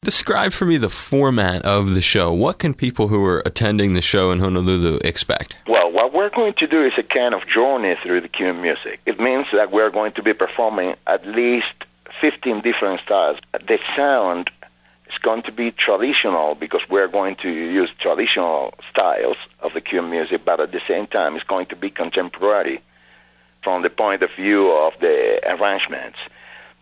Describe for me the format of the show. What can people who are attending the show in Honolulu expect? Well, what we're going to do is a kind of journey through the Cuban music. It means that we're going to be performing at least 15 different styles. The sound is going to be traditional because we're going to use traditional styles of the Cuban music, but at the same time it's going to be contemporary from the point of view of the arrangements.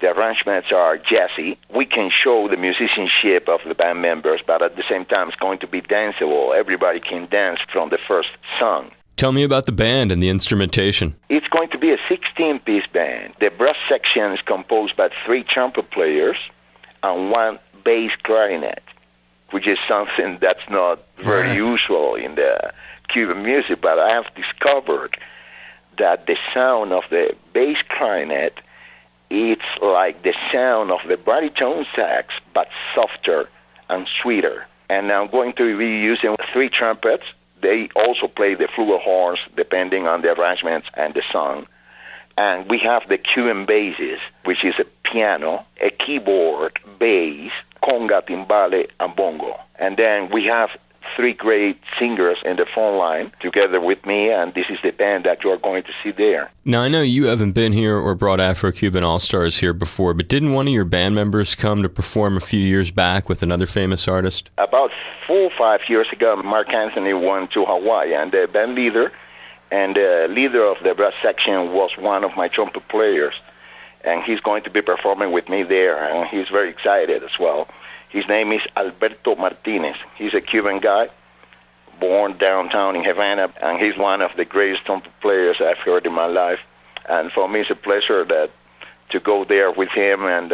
The arrangements are jazzy. We can show the musicianship of the band members, but at the same time it's going to be danceable. Everybody can dance from the first song. Tell me about the band and the instrumentation. It's going to be a 16-piece band. The brass section is composed by 3 trumpet players and 1 bass clarinet, which is something that's not very usual in the Cuban music, but I have discovered that the sound of the bass clarinet, it's like the sound of the baritone sax, but softer and sweeter. And I'm going to be using 3 trumpets. They also play the flugelhorns depending on the arrangements and the song. And we have the Cuban basses, which is a piano, a keyboard, bass, conga, timbale, and bongo. And then we have 3 great singers in the phone line together with me, and this is the band that you're going to see there. Now, I know you haven't been here or brought Afro-Cuban All-Stars here before, but didn't one of your band members come to perform a few years back with another famous artist? About 4 or 5 years ago, Mark Anthony went to Hawaii, and the band leader and the leader of the brass section was one of my trumpet players, and he's going to be performing with me there, and he's very excited as well. His name is Alberto Martinez. He's a Cuban guy, born downtown in Havana, and he's one of the greatest trumpet players I've heard in my life. And for me, it's a pleasure to go there with him and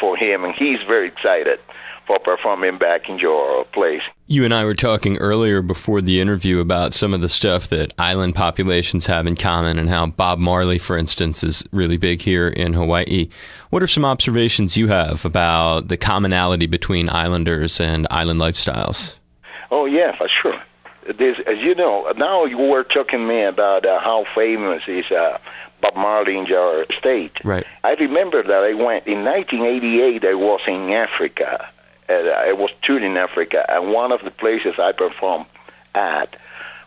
for him, and he's very excited for performing back in your place. You and I were talking earlier before the interview about some of the stuff that island populations have in common and how Bob Marley, for instance, is really big here in Hawaii. What are some observations you have about the commonality between islanders and island lifestyles? Oh, yeah, for sure. As you know, now you were talking to me about how famous is Bob Marley in your state. Right. I remember that I went, in 1988, I was in Africa. I was touring Africa, and one of the places I performed at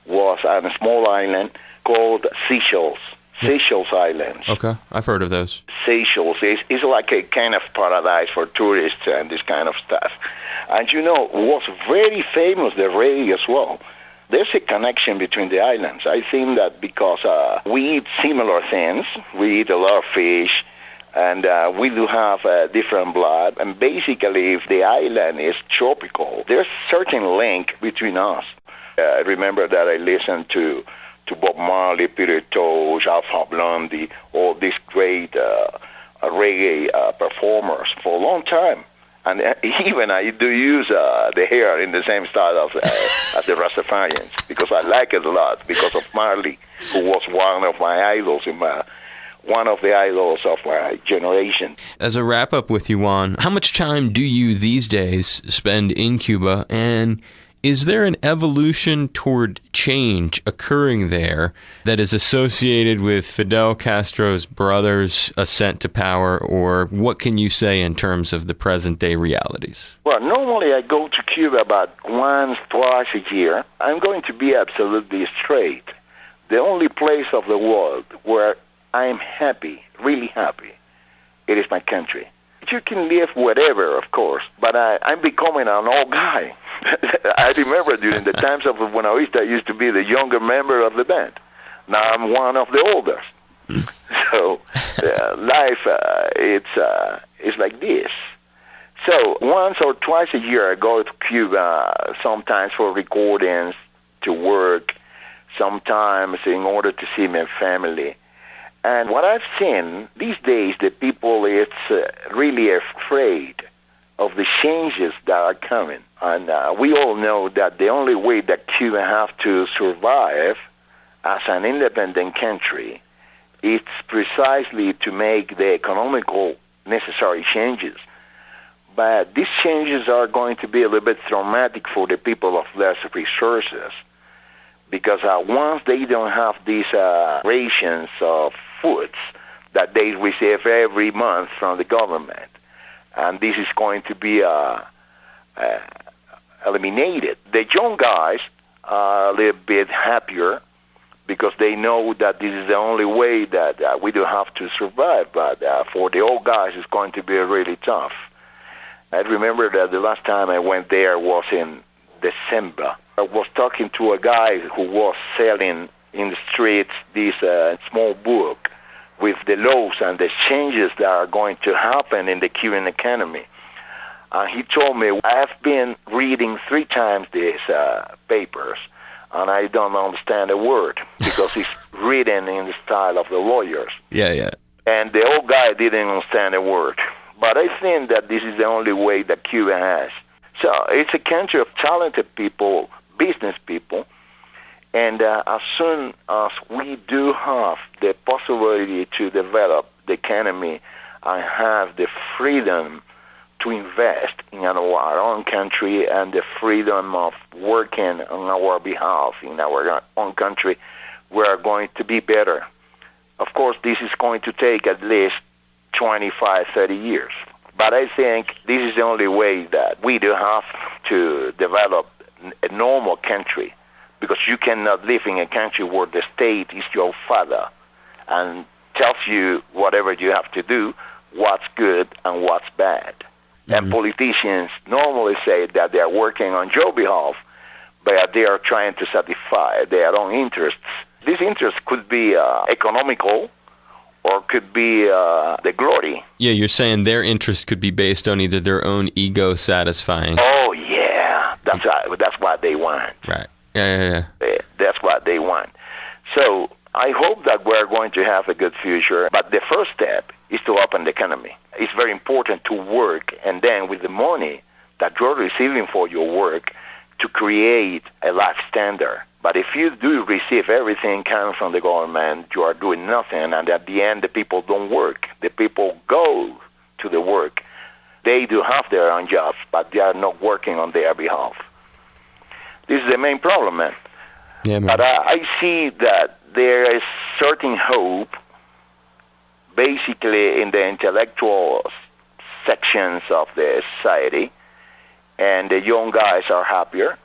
was on a small island called Seychelles. Seychelles Islands. Okay, I've heard of those. Seychelles is like a kind of paradise for tourists and this kind of stuff. And you know, was very famous, the reggae as well. There's a connection between the islands. I think that because we eat similar things, we eat a lot of fish, and we do have different blood. And basically, if the island is tropical, there's a certain link between us. I remember that I listened to Bob Marley, Peter Tosh, Alpha Blondy, all these great reggae performers for a long time. And even I do use the hair in the same style as the Rastafarians, because I like it a lot, because of Marley, who was one of my idols one of the idols of my generation. As a wrap-up with you, Juan, how much time do you these days spend in Cuba, and is there an evolution toward change occurring there that is associated with Fidel Castro's brother's ascent to power, or what can you say in terms of the present-day realities? Well, normally I go to Cuba about once, twice a year. I'm going to be absolutely straight. The only place of the world where I'm happy, really happy, it is my country. You can live whatever, of course, but I'm becoming an old guy. I remember during the times of Buenavista, I used to be the younger member of the band. Now I'm one of the oldest. So life, it's like this. So once or twice a year I go to Cuba, sometimes for recordings, to work, sometimes in order to see my family. And what I've seen these days, the people, it's really afraid of the changes that are coming. And we all know that the only way that Cuba have to survive as an independent country, it's precisely to make the economical necessary changes. But these changes are going to be a little bit traumatic for the people of less resources, because once they don't have these rations of foods that they receive every month from the government, and this is going to be eliminated. The young guys are a little bit happier because they know that this is the only way that we do have to survive. But for the old guys, it's going to be really tough. I remember that the last time I went there was in December. I was talking to a guy who was selling in the streets this small book with the laws and the changes that are going to happen in the Cuban economy. He told me, I've been reading 3 times these papers, and I don't understand a word because it's written in the style of the lawyers. Yeah. And the old guy didn't understand a word. But I think that this is the only way that Cuba has. So it's a country of talented people, business people, and as soon as we do have the possibility to develop the economy and have the freedom to invest in our own country and the freedom of working on our behalf in our own country, we are going to be better. Of course, this is going to take at least 25, 30 years. But I think this is the only way that we do have to develop a normal country, because you cannot live in a country where the state is your father and tells you whatever you have to do, what's good and what's bad. Mm-hmm. And politicians normally say that they are working on your behalf, but they are trying to satisfy their own interests. These interests could be economical, or could be the glory. Yeah, you're saying their interest could be based on either their own ego satisfying. Oh, yeah. That's what they want. Right. Yeah. That's what they want. So I hope that we're going to have a good future. But the first step is to open the economy. It's very important to work, and then with the money that you're receiving for your work, to create a life standard. But if you do receive everything coming from the government, you are doing nothing, and at the end, the people don't work. The people go to the work. They do have their own jobs, but they are not working on their behalf. This is the main problem, man. Yeah, man. But I see that there is certain hope, basically in the intellectual sections of the society, and the young guys are happier.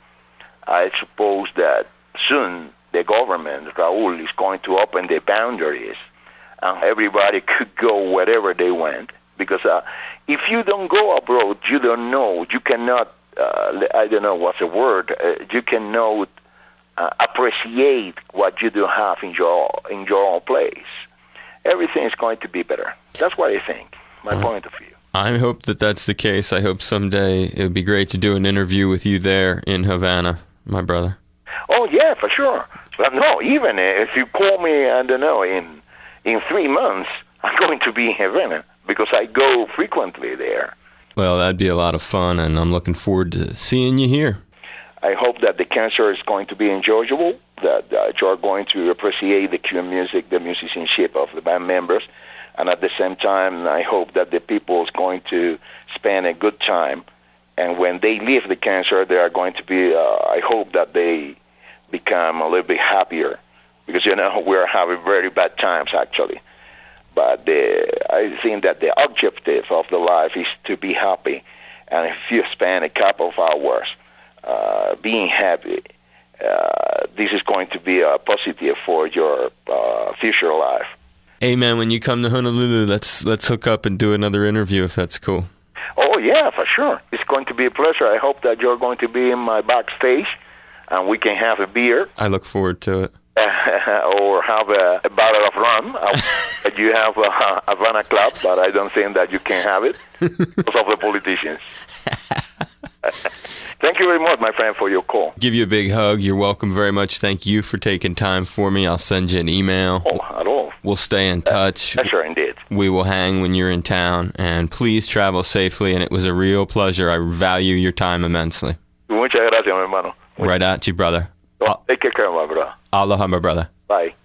I suppose that soon the government, Raul, is going to open the boundaries, and everybody could go wherever they want. Because if you don't go abroad, you don't know. You cannot, I don't know what's the word, you cannot appreciate what you do have in your own place. Everything is going to be better. That's what I think, my point of view. I hope that that's the case. I hope someday it would be great to do an interview with you there in Havana, my brother. Oh, yeah, for sure. But no, even if you call me, I don't know, in 3 months, I'm going to be in Havana because I go frequently there. Well, that'd be a lot of fun, and I'm looking forward to seeing you here. I hope that the concert is going to be enjoyable, that you're going to appreciate the Cuban music, the musicianship of the band members, and at the same time, I hope that the people is going to spend a good time. And when they leave the concert, they are going to be, I hope that they become a little bit happier. Because, we're having very bad times, actually. But I think that the objective of the life is to be happy. And if you spend a couple of hours being happy, this is going to be a positive for your future life. Hey, man, when you come to Honolulu, let's hook up and do another interview if that's cool. Oh, yeah, for sure. It's going to be a pleasure. I hope that you're going to be in my backstage and we can have a beer. I look forward to it. Or have a bottle of rum. You have a Havana Club, but I don't think that you can have it because of the politicians. Thank you very much, my friend, for your call. Give you a big hug. You're welcome very much. Thank you for taking time for me. I'll send you an email. Oh, at all. We'll stay in touch. Sure, indeed. We will hang when you're in town, and please travel safely, and it was a real pleasure. I value your time immensely. Muchas gracias, mi hermano. Right at you, brother. Take care, my brother. Aloha, my brother. Bye.